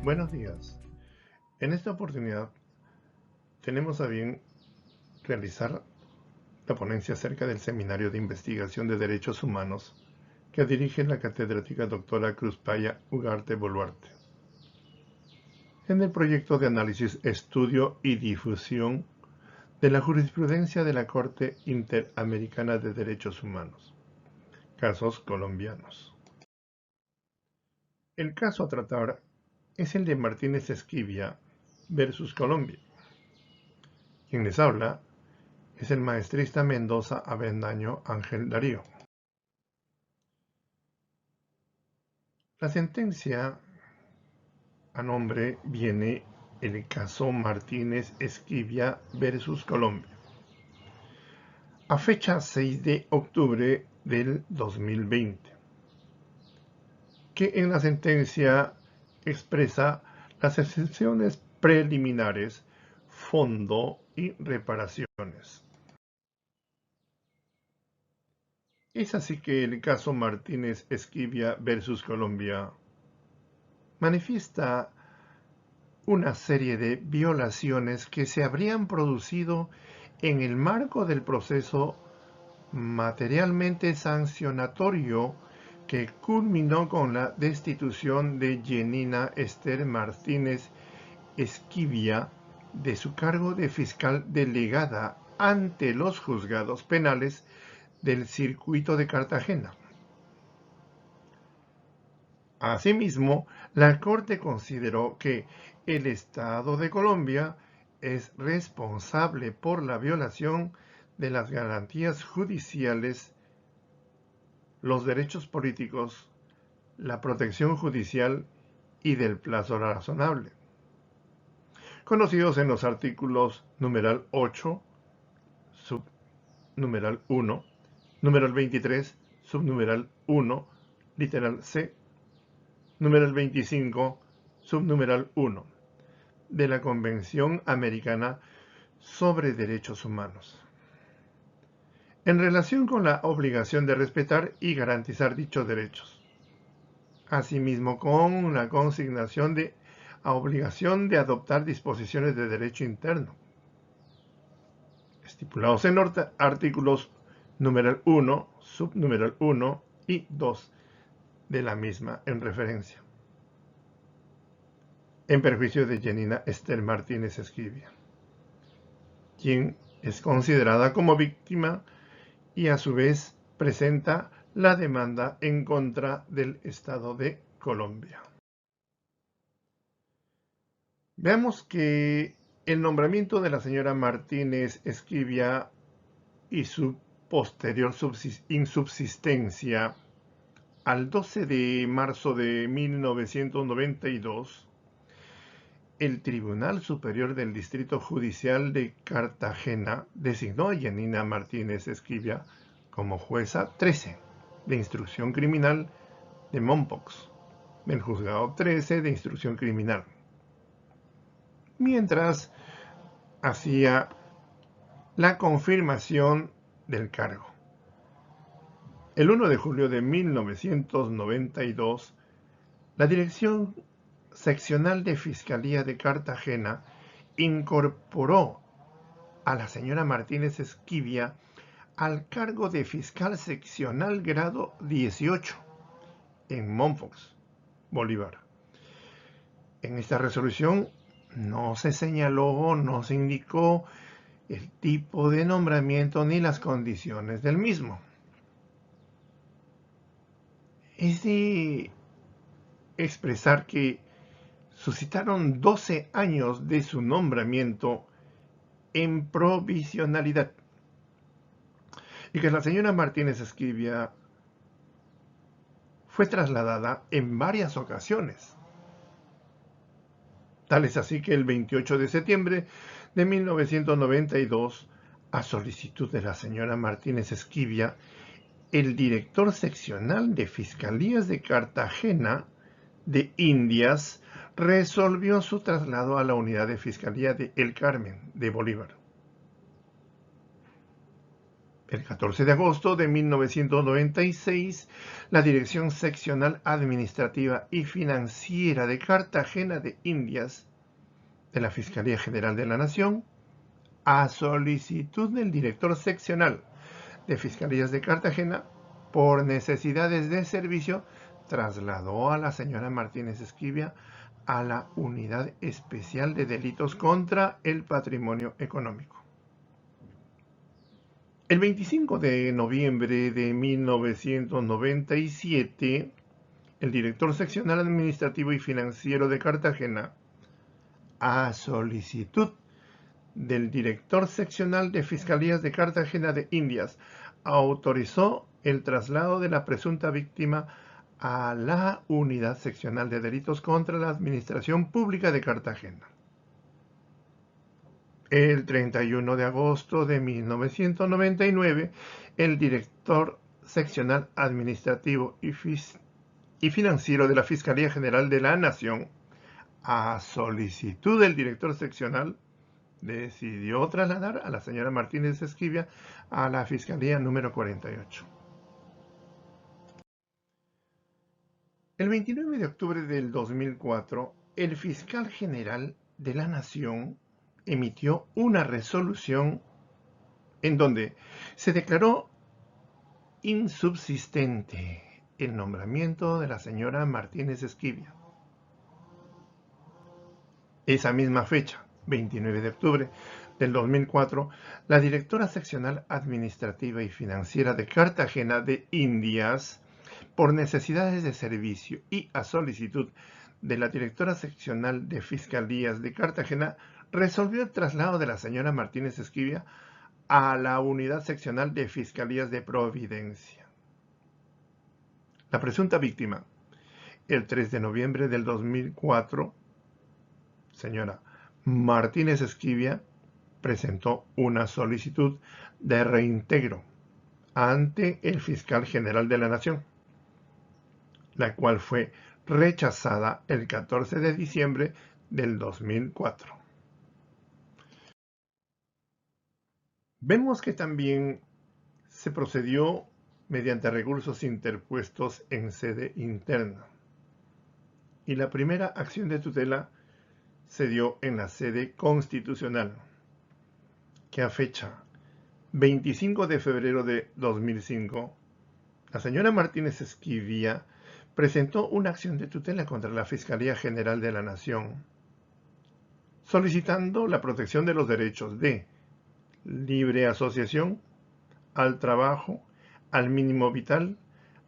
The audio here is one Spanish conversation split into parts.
Buenos días. En esta oportunidad tenemos a bien realizar la ponencia acerca del Seminario de Investigación de Derechos Humanos que dirige la catedrática doctora Cruzpaya Ugarte Boluarte. En el proyecto de análisis, estudio y difusión de la jurisprudencia de la Corte Interamericana de Derechos Humanos, casos colombianos. El caso a tratar es el de Martínez Esquivia versus Colombia. Quien les habla es el maestrista Mendoza Avendaño Ángel Darío. La sentencia a nombre viene el caso Martínez Esquivia versus Colombia, a fecha 6 de octubre del 2020, que en la sentencia expresa las excepciones preliminares, fondo y reparaciones. Es así que el caso Martínez Esquivia versus Colombia manifiesta una serie de violaciones que se habrían producido en el marco del proceso materialmente sancionatorio que culminó con la destitución de Yanina Esther Martínez Esquivia de su cargo de fiscal delegada ante los juzgados penales del circuito de Cartagena. Asimismo, la Corte consideró que el Estado de Colombia es responsable por la violación de las garantías judiciales, los derechos políticos, la protección judicial y del plazo razonable, conocidos en los artículos numeral 8, subnumeral 1, numeral 23, subnumeral 1, literal C, numeral 25, subnumeral 1, de la Convención Americana sobre Derechos Humanos, en relación con la obligación de respetar y garantizar dichos derechos, asimismo con la consignación de la obligación de adoptar disposiciones de derecho interno, estipulados en artículos numeral 1, subnumeral 1 y 2 de la misma en referencia, en perjuicio de Yanina Esther Martínez Esquivia, quien es considerada como víctima y a su vez presenta la demanda en contra del Estado de Colombia. Veamos que el nombramiento de la señora Martínez Esquivia y su posterior insubsistencia al 12 de marzo de 1992, el Tribunal Superior del Distrito Judicial de Cartagena designó a Yanina Martínez Esquivia como jueza 13 de instrucción criminal de Mompox, del juzgado 13 de instrucción criminal, mientras hacía la confirmación del cargo. El 1 de julio de 1992, la Dirección Seccional de Fiscalía de Cartagena incorporó a la señora Martínez Esquivia al cargo de fiscal seccional grado 18 en Mompox, Bolívar. En esta resolución no se señaló, no se indicó el tipo de nombramiento ni las condiciones del mismo. Es de expresar que suscitaron 12 años de su nombramiento en provisionalidad y que la señora Martínez Esquivia fue trasladada en varias ocasiones. Tal es así que el 28 de septiembre de 1992, a solicitud de la señora Martínez Esquivia, el director seccional de Fiscalías de Cartagena de Indias resolvió su traslado a la unidad de Fiscalía de El Carmen de Bolívar. El 14 de agosto de 1996, la Dirección Seccional Administrativa y Financiera de Cartagena de Indias de la Fiscalía General de la Nación, a solicitud del director seccional de Fiscalías de Cartagena, por necesidades de servicio, trasladó a la señora Martínez Esquivia a la Unidad Especial de Delitos contra el Patrimonio Económico. El 25 de noviembre de 1997, el director seccional administrativo y financiero de Cartagena, a solicitud del director seccional de Fiscalías de Cartagena de Indias, autorizó el traslado de la presunta víctima a la Unidad Seccional de Delitos contra la Administración Pública de Cartagena. El 31 de agosto de 1999, el director seccional administrativo y financiero de la Fiscalía General de la Nación, a solicitud del director seccional, decidió trasladar a la señora Martínez Esquivia a la Fiscalía número 48. El 29 de octubre del 2004, el fiscal general de la Nación emitió una resolución en donde se declaró insubsistente el nombramiento de la señora Martínez Esquivia. Esa misma fecha, 29 de octubre del 2004, la directora seccional administrativa y financiera de Cartagena de Indias, por necesidades de servicio y a solicitud de la directora seccional de Fiscalías de Cartagena, resolvió el traslado de la señora Martínez Esquivia a la Unidad Seccional de Fiscalías de Providencia. La presunta víctima, el 3 de noviembre del 2004, señora Martínez Esquivia, presentó una solicitud de reintegro ante el fiscal general de la Nación, la cual fue rechazada el 14 de diciembre del 2004. Vemos que también se procedió mediante recursos interpuestos en sede interna. Y la primera acción de tutela se dio en la sede constitucional, que a fecha 25 de febrero de 2005, la señora Martínez Esquivia presentó una acción de tutela contra la Fiscalía General de la Nación, solicitando la protección de los derechos de libre asociación, al trabajo, al mínimo vital,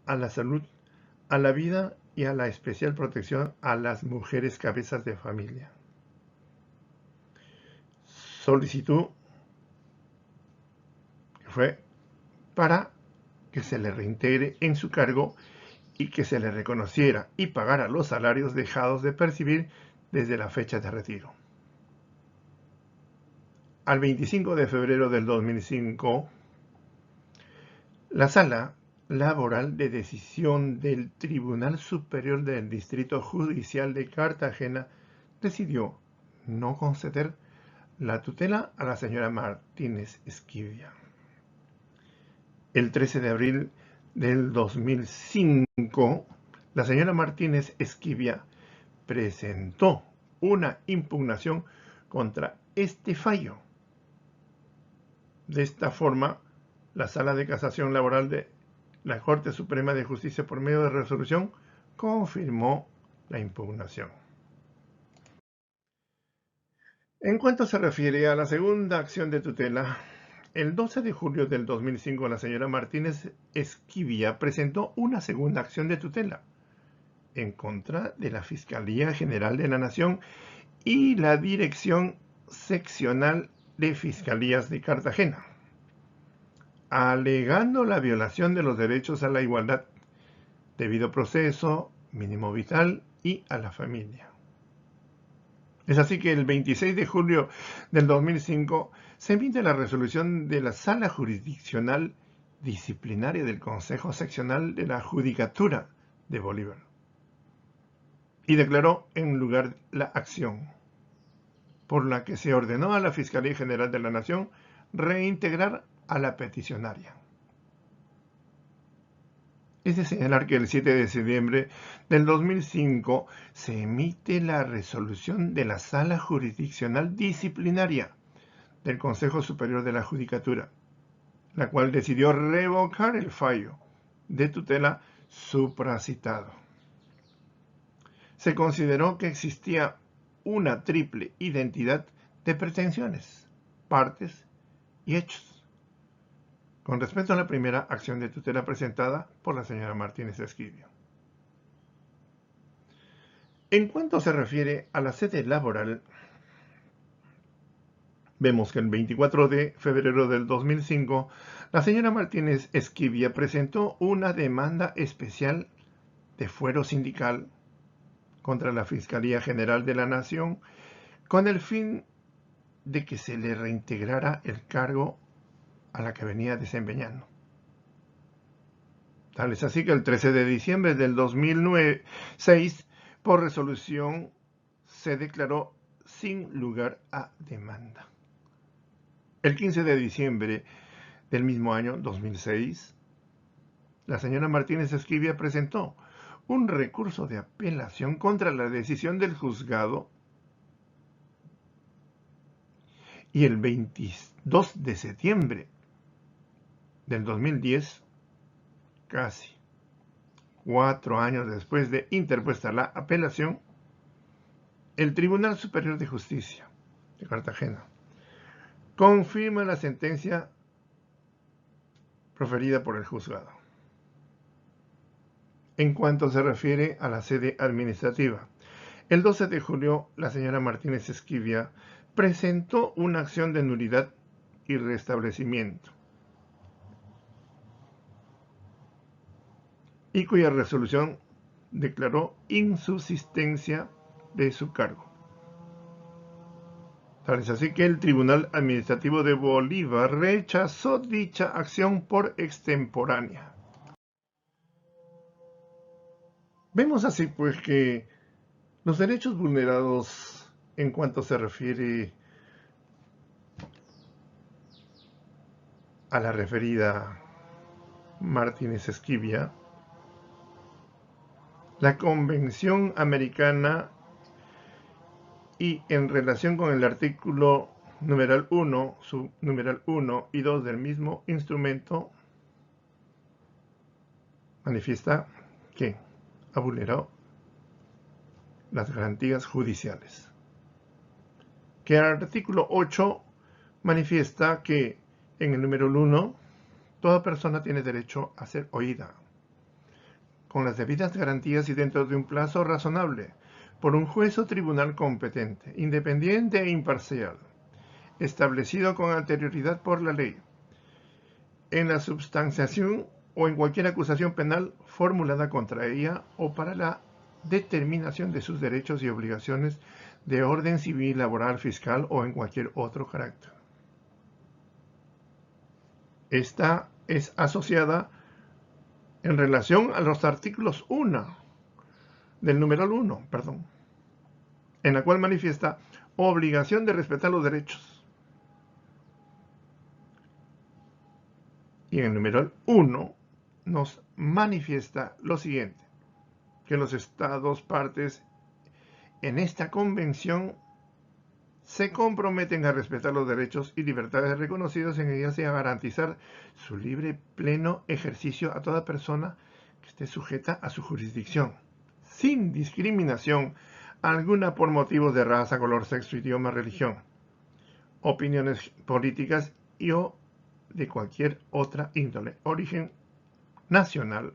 a la salud, a la vida y a la especial protección a las mujeres cabezas de familia. Solicitud que fue para que se le reintegre en su cargo y que se le reconociera y pagara los salarios dejados de percibir desde la fecha de retiro. Al 25 de febrero del 2005, la Sala Laboral de Decisión del Tribunal Superior del Distrito Judicial de Cartagena decidió no conceder la tutela a la señora Martínez Esquivia. El 13 de abril del 2005, la señora Martínez Esquivia presentó una impugnación contra este fallo. De esta forma, la Sala de Casación Laboral de la Corte Suprema de Justicia, por medio de resolución, confirmó la impugnación. En cuanto se refiere a la segunda acción de tutela, el 12 de julio del 2005, la señora Martínez Esquivia presentó una segunda acción de tutela en contra de la Fiscalía General de la Nación y la Dirección Seccional de Fiscalías de Cartagena, alegando la violación de los derechos a la igualdad, debido proceso, mínimo vital y a la familia. Es así que el 26 de julio del 2005 se emite la resolución de la Sala Jurisdiccional Disciplinaria del Consejo Seccional de la Judicatura de Bolívar y declaró en lugar la acción, por la que se ordenó a la Fiscalía General de la Nación reintegrar a la peticionaria. Es de señalar que el 7 de septiembre del 2005 se emite la resolución de la Sala Jurisdiccional Disciplinaria del Consejo Superior de la Judicatura, la cual decidió revocar el fallo de tutela supracitado. Se consideró que existía una triple identidad de pretensiones, partes y hechos con respecto a la primera acción de tutela presentada por la señora Martínez Esquivia. En cuanto se refiere a la sede laboral, vemos que el 24 de febrero del 2005, la señora Martínez Esquivia presentó una demanda especial de fuero sindical contra la Fiscalía General de la Nación con el fin de que se le reintegrara el cargo a la que venía desempeñando. Tal es así que el 13 de diciembre del 2006, por resolución, se declaró sin lugar a demanda. El 15 de diciembre del mismo año, 2006, la señora Martínez Esquivia presentó un recurso de apelación contra la decisión del juzgado y el 22 de septiembre del 2010, casi 4 años después de interpuesta la apelación, el Tribunal Superior de Justicia de Cartagena confirma la sentencia proferida por el juzgado. En cuanto se refiere a la sede administrativa, el 12 de julio la señora Martínez Esquivia presentó una acción de nulidad y restablecimiento, y cuya resolución declaró insubsistencia de su cargo. Tal es así que el Tribunal Administrativo de Bolívar rechazó dicha acción por extemporánea. Vemos así pues que los derechos vulnerados en cuanto se refiere a la referida Martínez Esquivia, la Convención Americana y en relación con el artículo numeral 1, subnumeral 1 y 2 del mismo instrumento, manifiesta que ha vulnerado las garantías judiciales. Que el artículo 8 manifiesta que en el número 1, toda persona tiene derecho a ser oída, con las debidas garantías y dentro de un plazo razonable, por un juez o tribunal competente, independiente e imparcial, establecido con anterioridad por la ley, en la substanciación o en cualquier acusación penal formulada contra ella o para la determinación de sus derechos y obligaciones de orden civil, laboral, fiscal o en cualquier otro carácter. Esta es asociada en relación a los artículos 1 del numeral 1, en la cual manifiesta obligación de respetar los derechos. Y en el numeral 1 nos manifiesta lo siguiente, que los estados partes en esta convención se comprometen a respetar los derechos y libertades reconocidos en ellas y a garantizar su libre pleno ejercicio a toda persona que esté sujeta a su jurisdicción, sin discriminación alguna por motivos de raza, color, sexo, idioma, religión, opiniones políticas y o de cualquier otra índole, origen nacional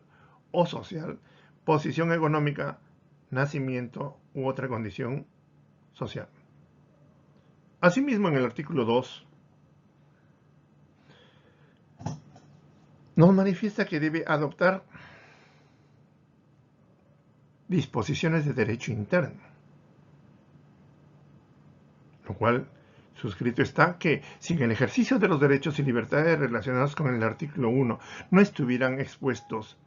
o social, posición económica, nacimiento u otra condición social. Asimismo, en el artículo 2 nos manifiesta que debe adoptar disposiciones de derecho interno, lo cual suscrito está que si en el ejercicio de los derechos y libertades relacionados con el artículo 1 no estuvieran expuestos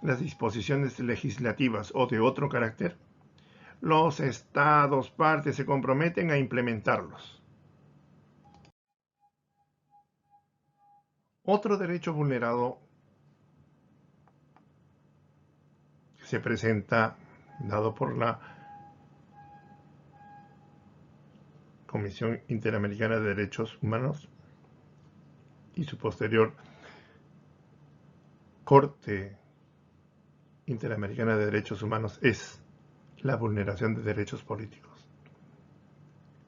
las disposiciones legislativas o de otro carácter, los estados partes se comprometen a implementarlos. Otro derecho vulnerado que se presenta, dado por la Comisión Interamericana de Derechos Humanos y su posterior Corte Interamericana de Derechos Humanos, es la vulneración de derechos políticos,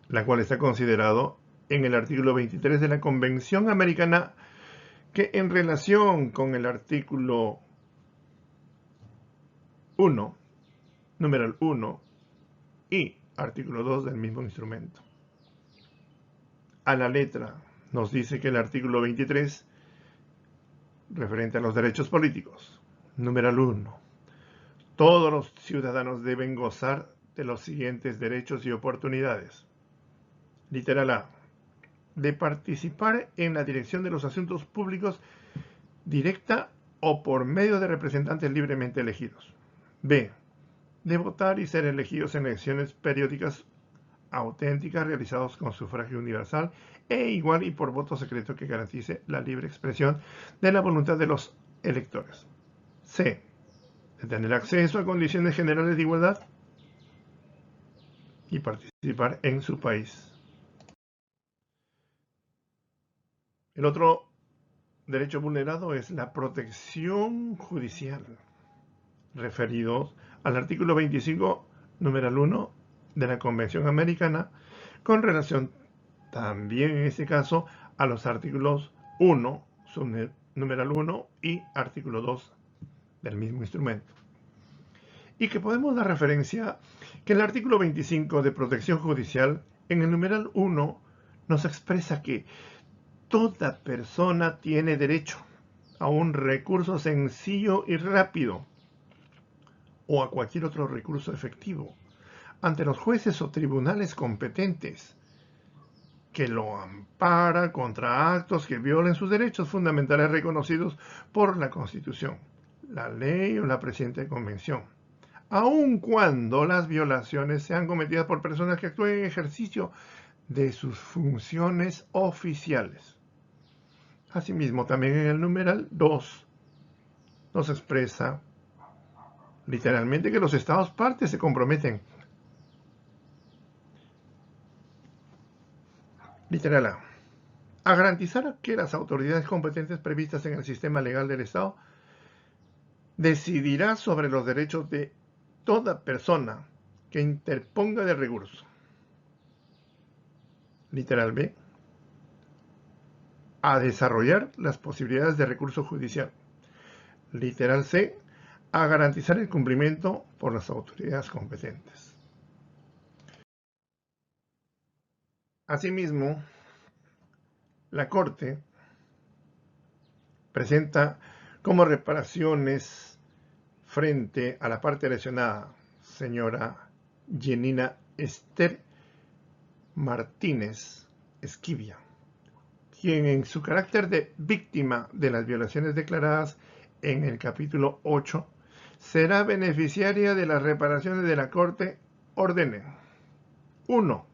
la cual está considerado en el artículo 23 de la Convención Americana, que en relación con el artículo 1, numeral 1 y artículo 2 del mismo instrumento. A la letra nos dice que el artículo 23, referente a los derechos políticos, numeral 1, todos los ciudadanos deben gozar de los siguientes derechos y oportunidades. Literal A, de participar en la dirección de los asuntos públicos directa o por medio de representantes libremente elegidos. B, de votar y ser elegidos en elecciones periódicas auténticas realizadas con sufragio universal e igual y por voto secreto que garantice la libre expresión de la voluntad de los electores. C, de tener acceso a condiciones generales de igualdad y participar en su país. El otro derecho vulnerado es la protección judicial, referidos al artículo 25, numeral 1 de la Convención Americana, con relación también en este caso a los artículos 1, numeral 1 y artículo 2 del mismo instrumento. Y que podemos dar referencia que el artículo 25 de protección judicial, en el numeral 1, nos expresa que toda persona tiene derecho a un recurso sencillo y rápido o a cualquier otro recurso efectivo ante los jueces o tribunales competentes que lo ampara contra actos que violen sus derechos fundamentales reconocidos por la Constitución, la ley o la presente convención, aun cuando las violaciones sean cometidas por personas que actúen en ejercicio de sus funciones oficiales. Asimismo, también en el numeral 2 nos expresa literalmente que los Estados partes se comprometen, literal a garantizar que las autoridades competentes previstas en el sistema legal del Estado decidirá sobre los derechos de toda persona que interponga de recurso. Literal B, a desarrollar las posibilidades de recurso judicial. Literal C, a garantizar el cumplimiento por las autoridades competentes. Asimismo, la Corte presenta como reparaciones frente a la parte lesionada, señora Janina Esther Martínez Esquivia, quien en su carácter de víctima de las violaciones declaradas en el capítulo 8, será beneficiaria de las reparaciones de la Corte ordenen. 1.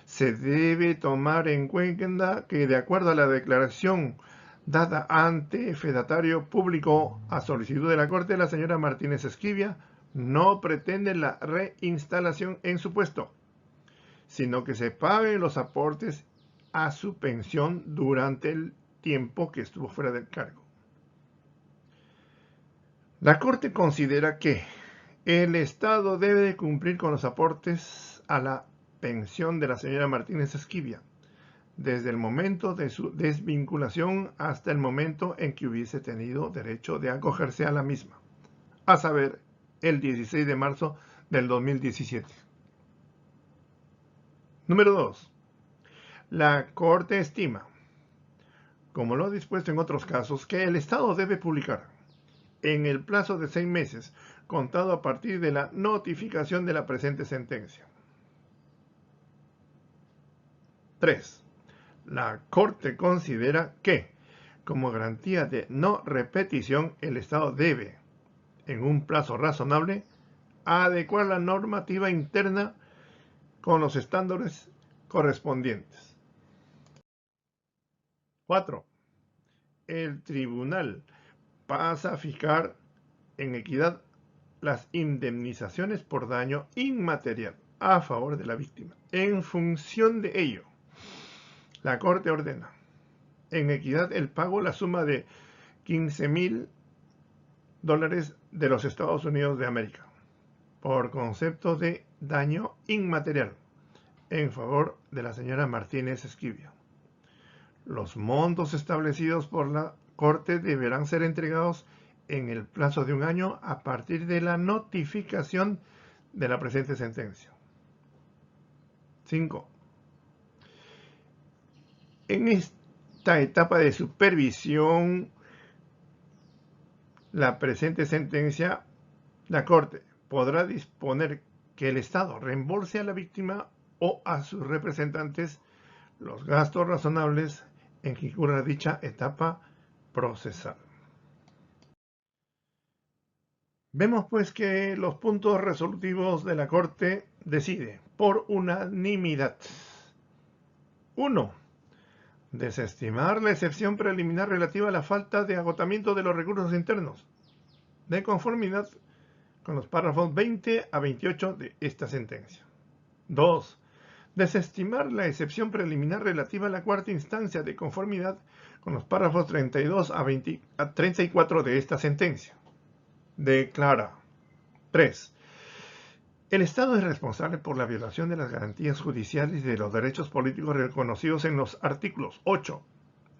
Se debe tomar en cuenta que, de acuerdo a la declaración dada ante fedatario público a solicitud de la Corte, la señora Martínez Esquivia no pretende la reinstalación en su puesto, sino que se paguen los aportes a su pensión durante el tiempo que estuvo fuera del cargo. La Corte considera que el Estado debe cumplir con los aportes a la pensión de la señora Martínez Esquivia, desde el momento de su desvinculación hasta el momento en que hubiese tenido derecho de acogerse a la misma, a saber, el 16 de marzo del 2017. Número 2. La Corte estima, como lo ha dispuesto en otros casos, que el Estado debe publicar, en el plazo de 6 meses, contado a partir de la notificación de la presente sentencia. 3. La Corte considera que, como garantía de no repetición, el Estado debe, en un plazo razonable, adecuar la normativa interna con los estándares correspondientes. 4. el tribunal pasa a fijar en equidad las indemnizaciones por daño inmaterial a favor de la víctima. En función de ello, la Corte ordena en equidad el pago la suma de $15,000 de los Estados Unidos de América por concepto de daño inmaterial en favor de la señora Martínez Esquivia. Los montos establecidos por la Corte deberán ser entregados en el plazo de un año a partir de la notificación de la presente sentencia. 5. En esta etapa de supervisión, la presente sentencia, la Corte podrá disponer que el Estado reembolse a la víctima o a sus representantes los gastos razonables en que incurra dicha etapa procesal. Vemos pues que los puntos resolutivos de la Corte decide por unanimidad. 1. Desestimar la excepción preliminar relativa a la falta de agotamiento de los recursos internos, de conformidad con los párrafos 20 a 28 de esta sentencia. 2. Desestimar la excepción preliminar relativa a la cuarta instancia de conformidad con los párrafos 32 a 34 de esta sentencia. Declara. 3. El Estado es responsable por la violación de las garantías judiciales y de los derechos políticos reconocidos en los artículos 8,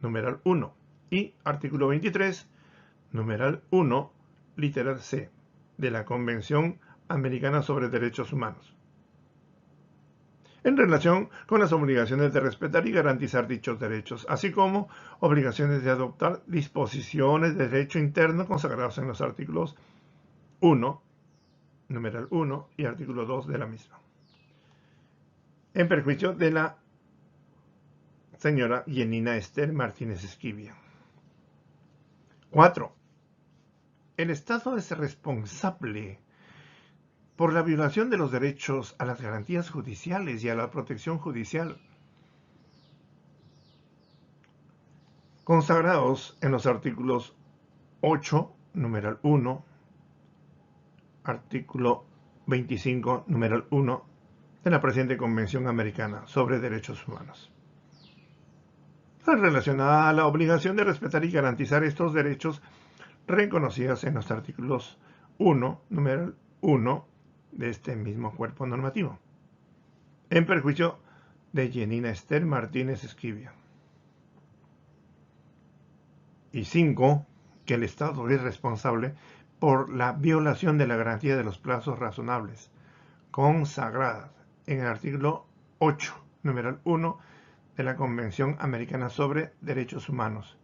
numeral 1, y artículo 23, numeral 1, literal C, de la Convención Americana sobre Derechos Humanos, en relación con las obligaciones de respetar y garantizar dichos derechos, así como obligaciones de adoptar disposiciones de derecho interno consagrados en los artículos 1, numeral 1 y artículo 2 de la misma, en perjuicio de la señora Yanina Esther Martínez Esquivia. 4. El Estado es responsable por la violación de los derechos a las garantías judiciales y a la protección judicial consagrados en los artículos 8, numeral 1, artículo 25, numeral 1 de la presente Convención Americana sobre Derechos Humanos, relacionada a la obligación de respetar y garantizar estos derechos reconocidos en los artículos 1, numeral 1 de este mismo cuerpo normativo, en perjuicio de Yanina Esther Martínez Esquivia. Y 5. Que el Estado es responsable por la violación de la garantía de los plazos razonables, consagradas en el artículo 8, numeral 1 de la Convención Americana sobre Derechos Humanos,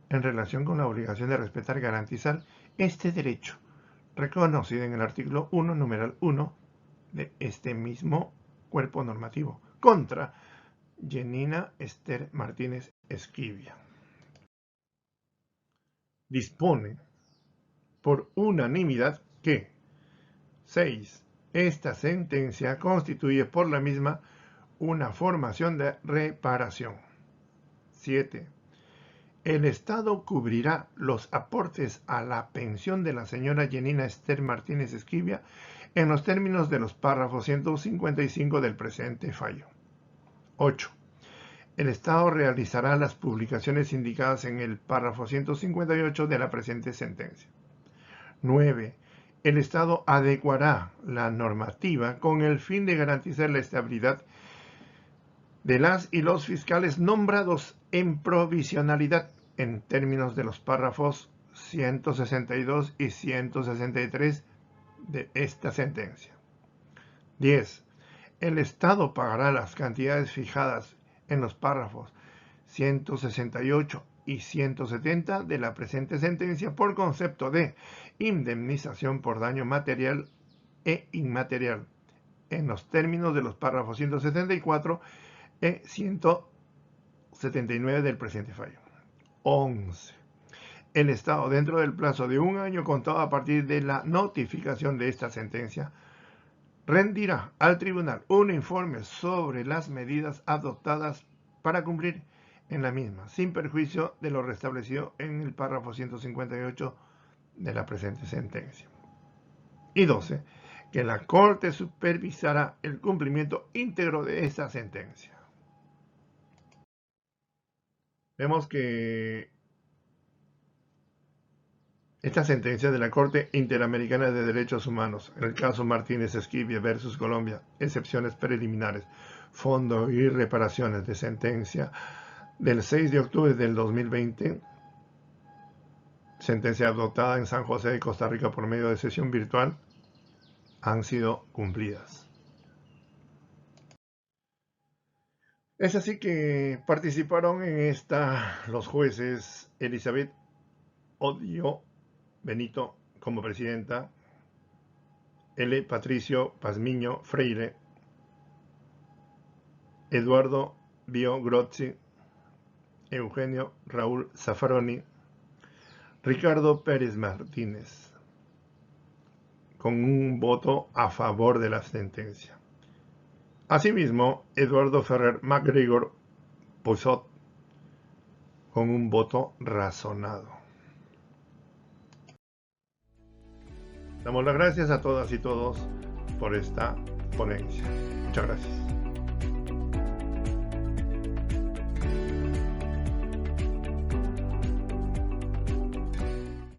en relación con la obligación de respetar y garantizar este derecho, reconocido en el artículo 1, numeral 1 de este mismo cuerpo normativo, contra Yanina Esther Martínez Esquivia. Dispone por unanimidad que 6. Esta sentencia constituye por la misma una formación de reparación. 7. El Estado cubrirá los aportes a la pensión de la señora Yanina Esther Martínez Esquivia en los términos de los párrafos 155 del presente fallo. 8. El Estado realizará las publicaciones indicadas en el párrafo 158 de la presente sentencia. 9. El Estado adecuará la normativa con el fin de garantizar la estabilidad de las y los fiscales nombrados en provisionalidad en términos de los párrafos 162 y 163 de esta sentencia. 10. El Estado pagará las cantidades fijadas en los párrafos 168 y 170 de la presente sentencia por concepto de indemnización por daño material e inmaterial, en los términos de los párrafos 174 y 179 del presente fallo. 11. El Estado, dentro del plazo de un año contado a partir de la notificación de esta sentencia, rendirá al tribunal un informe sobre las medidas adoptadas para cumplir en la misma, sin perjuicio de lo restablecido en el párrafo 158 de la presente sentencia. Y 12. Que la Corte supervisará el cumplimiento íntegro de esta sentencia. Vemos que esta sentencia de la Corte Interamericana de Derechos Humanos, en el caso Martínez Esquivia versus Colombia, excepciones preliminares, fondo y reparaciones de sentencia del 6 de octubre del 2020, sentencia adoptada en San José de Costa Rica por medio de sesión virtual, han sido cumplidas. Es así que participaron en esta los jueces Elizabeth Odio Benito como presidenta, L. Patricio Pazmiño Freire, Eduardo Bio Grozzi, Eugenio Raúl Zaffaroni, Ricardo Pérez Martínez, con un voto a favor de la sentencia. Asimismo, Eduardo Ferrer MacGregor Pousot, con un voto razonado. Damos las gracias a todas y todos por esta ponencia. Muchas gracias.